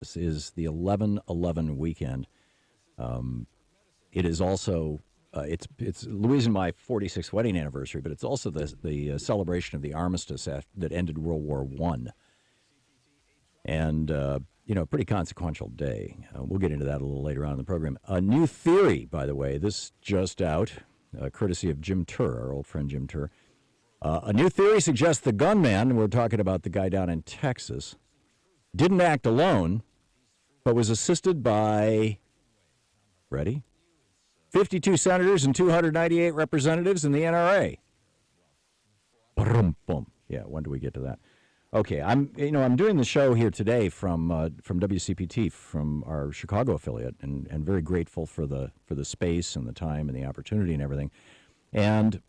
This is the 11/11 weekend. It is also it's Louise and my 46th wedding anniversary, but it's also the celebration of the armistice that ended World War I. And pretty consequential day. We'll get into that a little later on in the program. A new theory, by the way, this just out, courtesy of Jim Turr, our old friend Jim Turr. A new theory suggests the gunman, we're talking about the guy down in Texas, didn't act alone, but was assisted by, ready? 52 senators and 298 representatives in the NRA. Boom, boom. Yeah, when do we get to that? Okay, I'm doing the show here today from WCPT, from our Chicago affiliate, and very grateful for the space and the time and the opportunity and everything. And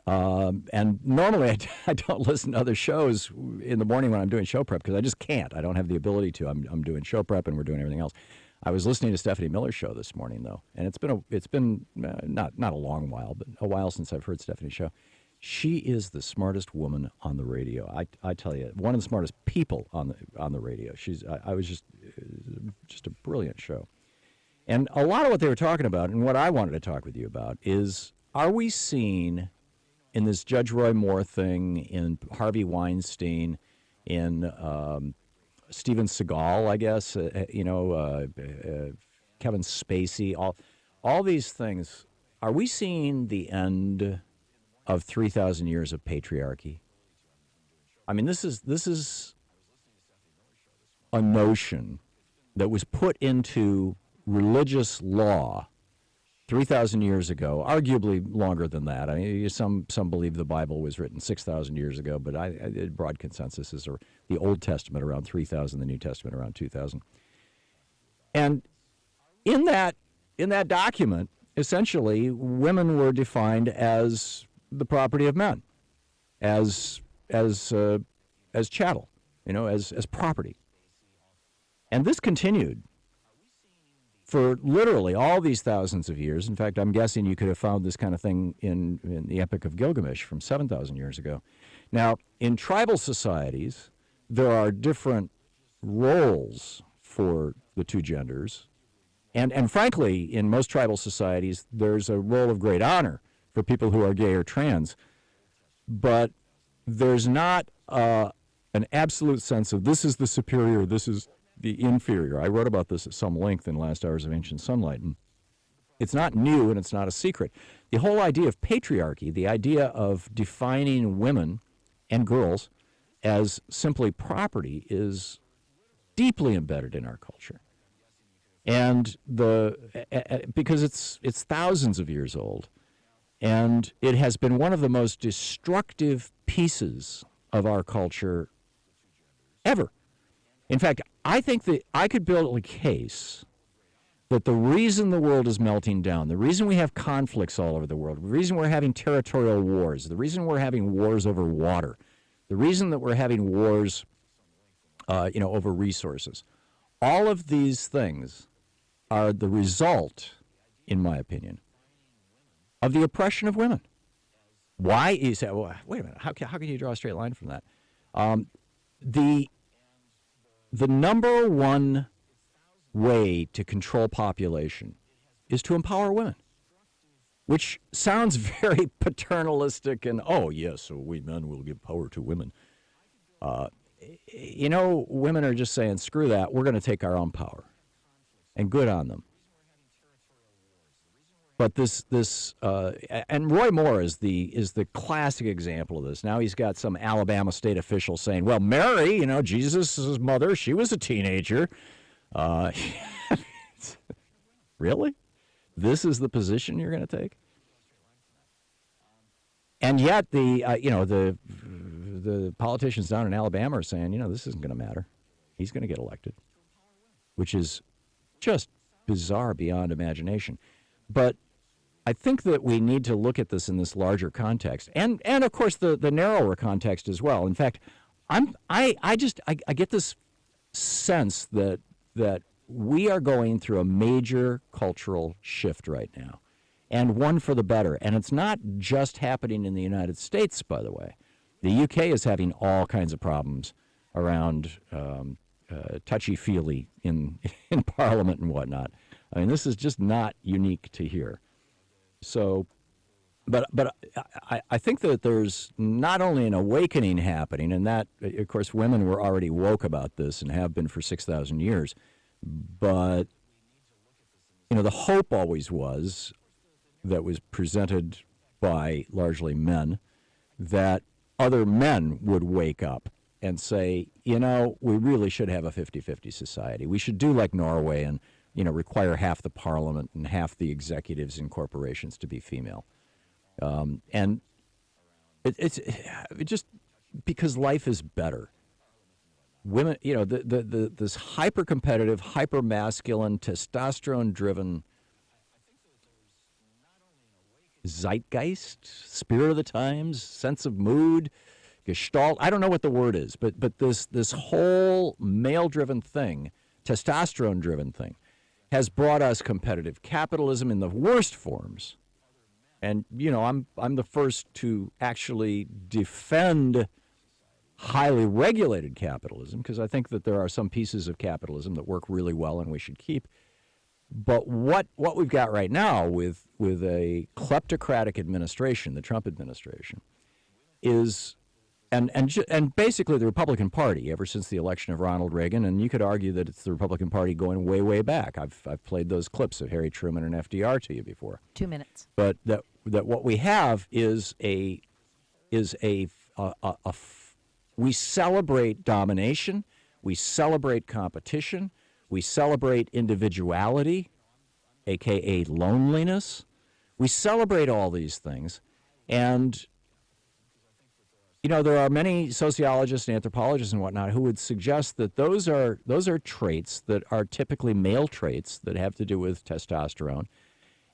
normally I don't listen to other shows in the morning when I'm doing show prep because I just can't. I don't have the ability to. I'm doing show prep and we're doing everything else. I was listening to Stephanie Miller's show this morning though, and it's been not a long while, but a while since I've heard Stephanie's show. She is the smartest woman on the radio. I tell you, one of the smartest people on the radio. I was just a brilliant show. And a lot of what they were talking about and what I wanted to talk with you about is, are we seeing in this Judge Roy Moore thing, in Harvey Weinstein, in Steven Seagal, I guess, Kevin Spacey, all these things, are we seeing the end of 3,000 years of patriarchy? I mean, this is a notion that was put into religious law 3,000 years ago, arguably longer than that. I mean, some believe the Bible was written 6,000 years ago, but broad consensus is the Old Testament around 3,000, the New Testament around 2,000. And in that document, essentially, women were defined as the property of men, as chattel, as property. And this continued for literally all these thousands of years. In fact, I'm guessing you could have found this kind of thing in the Epic of Gilgamesh from 7,000 years ago. Now, in tribal societies, there are different roles for the two genders. And frankly, in most tribal societies, there's a role of great honor for people who are gay or trans. But there's not an absolute sense of this is the superior, this is the inferior. I wrote about this at some length in Last Hours of Ancient Sunlight. And it's not new and it's not a secret. The whole idea of patriarchy, the idea of defining women and girls as simply property, is deeply embedded in our culture. And because it's thousands of years old, and it has been one of the most destructive pieces of our culture ever. In fact, I think that I could build a case that the reason the world is melting down, the reason we have conflicts all over the world, the reason we're having territorial wars, the reason we're having wars over water, the reason that we're having wars, over resources, all of these things are the result, in my opinion, of the oppression of women. Why is that? Well, wait a minute. How can you draw a straight line from that? The number one way to control population is to empower women, which sounds very paternalistic and, oh, yes, so we men will give power to women. Women are just saying, screw that, we're going to take our own power. And good on them. But and Roy Moore is the classic example of this. Now he's got some Alabama state official saying, well, Mary, Jesus' mother, she was a teenager. Really? This is the position you're going to take? And yet the politicians down in Alabama are saying, this isn't going to matter. He's going to get elected, which is just bizarre beyond imagination. But I think that we need to look at this in this larger context, and of course the narrower context as well. In fact, I get this sense that we are going through a major cultural shift right now, and one for the better. And it's not just happening in the United States, by the way. The UK is having all kinds of problems around touchy-feely in in Parliament and whatnot. I mean, this is just not unique to here. So, but I think that there's not only an awakening happening, and that, of course, women were already woke about this and have been for 6,000 years, but, you know, the hope always was, that was presented by largely men, that other men would wake up and say, you know, we really should have a 50-50 society. We should do like Norway and, you know, require half the parliament and half the executives in corporations to be female. And it's just because life is better. Women, you know, this hyper-competitive, hyper-masculine, testosterone-driven zeitgeist, spirit of the times, sense of mood, gestalt, I don't know what the word is, but this whole male-driven thing, testosterone-driven thing, has brought us competitive capitalism in the worst forms. And, you know, I'm the first to actually defend highly regulated capitalism, because I think that there are some pieces of capitalism that work really well and we should keep. But what we've got right now with a kleptocratic administration, the Trump administration, is and basically the Republican Party ever since the election of Ronald Reagan, and you could argue that it's the Republican Party going way, way back. I've played those clips of Harry Truman and FDR to you before. 2 minutes. But that what we have is we celebrate domination, we celebrate competition, we celebrate individuality, a.k.a. loneliness. We celebrate all these things. And, you know, there are many sociologists and anthropologists and whatnot who would suggest that those are traits that are typically male traits that have to do with testosterone.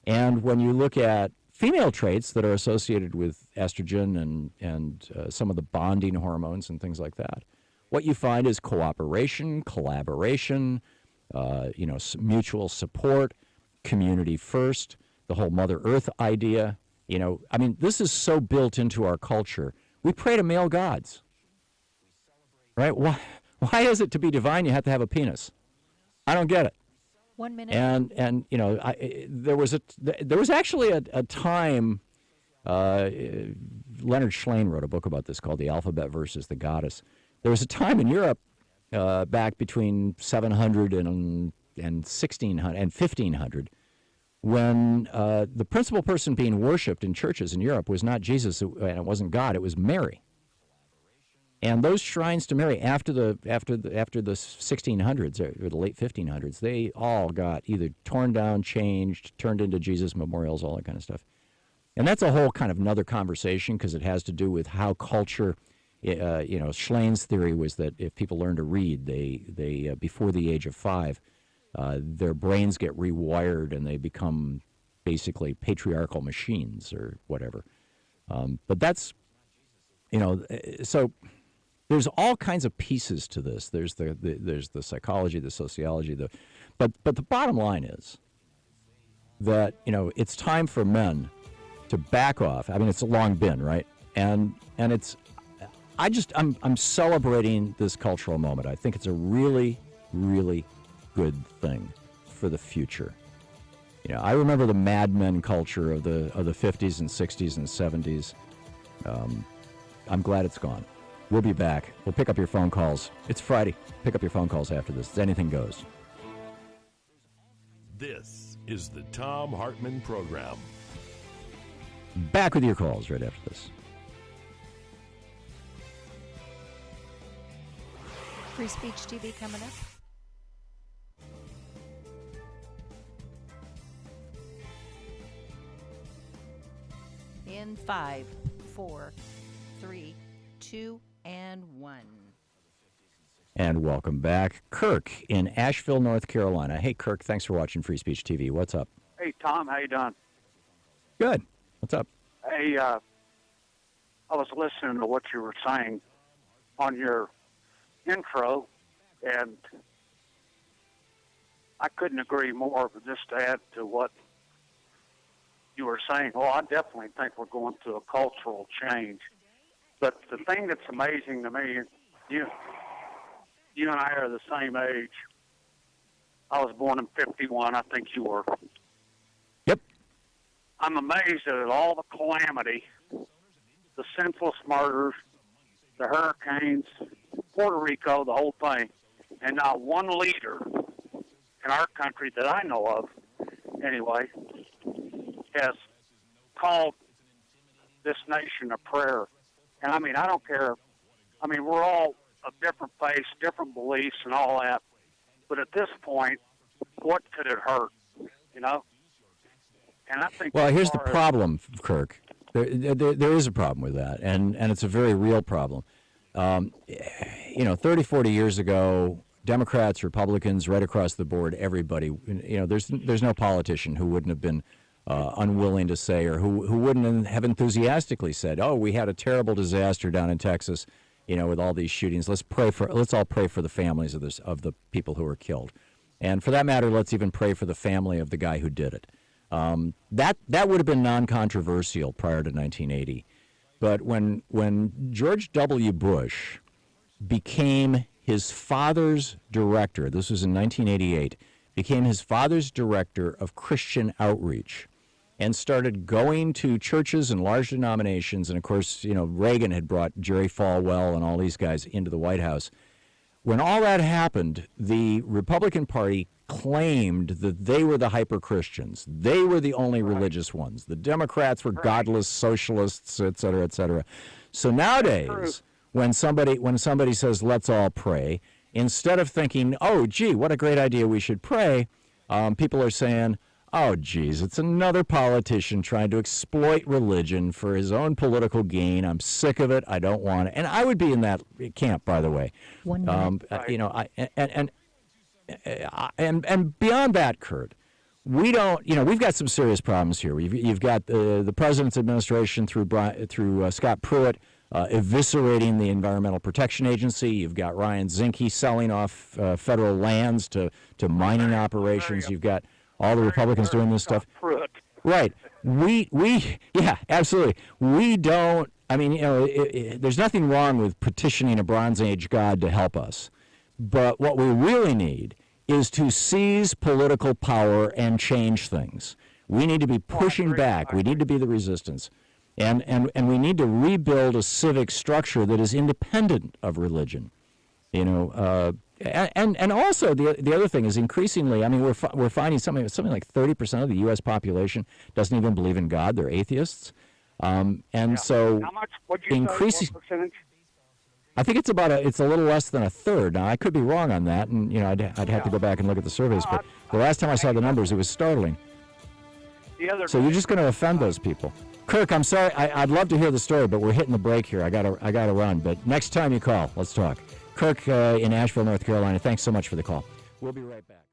And when you look at female traits that are associated with estrogen and some of the bonding hormones and things like that, what you find is cooperation, collaboration, you know, mutual support, community first, the whole Mother Earth idea. You know, I mean, this is so built into our culture. We pray to male gods, right? Why is it to be divine you have to have a penis? I don't get it. 1 minute. And you know, there was actually a time. Leonard Schlein wrote a book about this called "The Alphabet versus the Goddess." There was a time in Europe back between 700 and 1600 and 1500 when the principal person being worshipped in churches in Europe was not Jesus and it wasn't God, it was Mary. And those shrines to Mary after the 1600s or the late 1500s, they all got either torn down, changed, turned into Jesus memorials, all that kind of stuff. And that's a whole kind of another conversation because it has to do with how culture. You know, Schlein's theory was that if people learn to read, they before the age of 5, their brains get rewired and they become basically patriarchal machines or whatever. But that's, you know, so there's all kinds of pieces to this. There's the psychology, the sociology, but the bottom line is that, you know, it's time for men to back off. I mean, it's long been, right? And it's. I'm celebrating this cultural moment. I think it's a really, really good thing for the future. You know, I remember the Mad Men culture of the 50s and 60s and 70s. I'm glad it's gone. We'll be back. We'll pick up your phone calls. It's Friday. Pick up your phone calls after this. Anything goes. This is the Thom Hartmann Program. Back with your calls right after this. Free Speech TV coming up. In 5, 4, 3, 2, and 1. And welcome back. Kirk in Asheville, North Carolina. Hey, Kirk, thanks for watching Free Speech TV. What's up? Hey, Tom, how you doing? Good. What's up? Hey, I was listening to what you were saying on your intro, and I couldn't agree more, but just to add to what you were saying, I definitely think we're going through a cultural change. But the thing that's amazing to me, you and I are the same age. I was born in 51. I think you were. Yep. I'm amazed at all the calamity, the senseless murders, the hurricanes, Puerto Rico, the whole thing. And not one leader in our country that I know of, anyway, has called this nation a prayer. And I mean, I don't care. I mean, we're all of different faiths, different beliefs, and all that. But at this point, what could it hurt? You know? And I think. Well, here's the problem, Kirk. There is a problem with that, and it's a very real problem. 30, 40 years ago, Democrats, Republicans, right across the board, everybody, there's no politician who wouldn't have been unwilling to say, or who wouldn't have enthusiastically said, "Oh, we had a terrible disaster down in Texas, with all these shootings. Let's all pray for the families of the people who were killed, and for that matter, let's even pray for the family of the guy who did it." That would have been non-controversial prior to 1980, but when George W. Bush became his father's director, this was in 1988, became his father's director of Christian outreach, and started going to churches and large denominations. And of course, Reagan had brought Jerry Falwell and all these guys into the White House. When all that happened, the Republican Party claimed that they were the hyper-Christians. They were the only religious ones. The Democrats were godless socialists, et cetera, et cetera. So nowadays, when somebody says, "Let's all pray," instead of thinking, "Oh, gee, what a great idea, we should pray," people are saying, "Oh, geez, it's another politician trying to exploit religion for his own political gain. I'm sick of it. I don't want it." And I would be in that camp, by the way. 1 minute. And beyond that, Kurt, we don't. We've got some serious problems here. You've got the president's administration through Scott Pruitt eviscerating the Environmental Protection Agency. You've got Ryan Zinke selling off federal lands to mining operations. You've got all the Republicans doing this stuff. Right. Yeah, absolutely. We don't, there's nothing wrong with petitioning a Bronze Age god to help us. But what we really need is to seize political power and change things. We need to be pushing back. We need to be the resistance. And we need to rebuild a civic structure that is independent of religion. And also the other thing is increasingly, we're finding something like 30% of the U.S. population doesn't even believe in God. They're atheists. So how much? What'd you increasing. say, what percentage? I think it's a little less than a third. Now I could be wrong on that, and I'd have to go back and look at the surveys. But the last time I saw the numbers, it was startling. So you're just going to offend those people. Kirk, I'm sorry. I'd love to hear the story, but we're hitting the break here. I gotta run. But next time you call, let's talk. Kirk in Asheville, North Carolina, thanks so much for the call. We'll be right back.